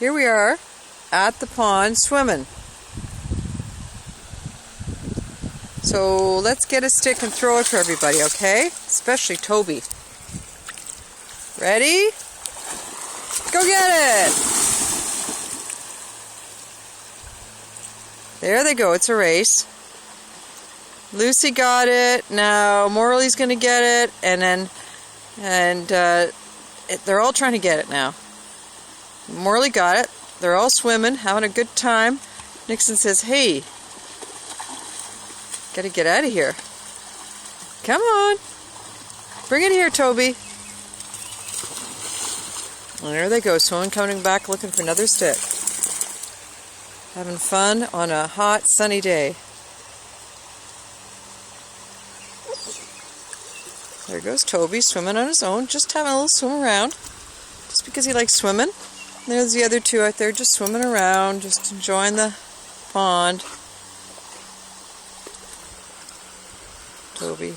Here we are at the pond swimming. So let's get a stick and throw it for everybody, okay? Especially Toby. Ready? Go get it! There they go, it's a race. Lucy got it, now Morley's gonna get it, and they're all trying to get it now. Morley got it, they're all swimming, having a good time. Nixon says, hey, gotta get out of here. Come on, bring it here, Toby. And there they go, swimming, coming back, looking for another stick. Having fun on a hot, sunny day. There goes Toby, swimming on his own, just having a little swim around. Just because he likes swimming. And there's the other two out there just swimming around, just enjoying the pond. Toby.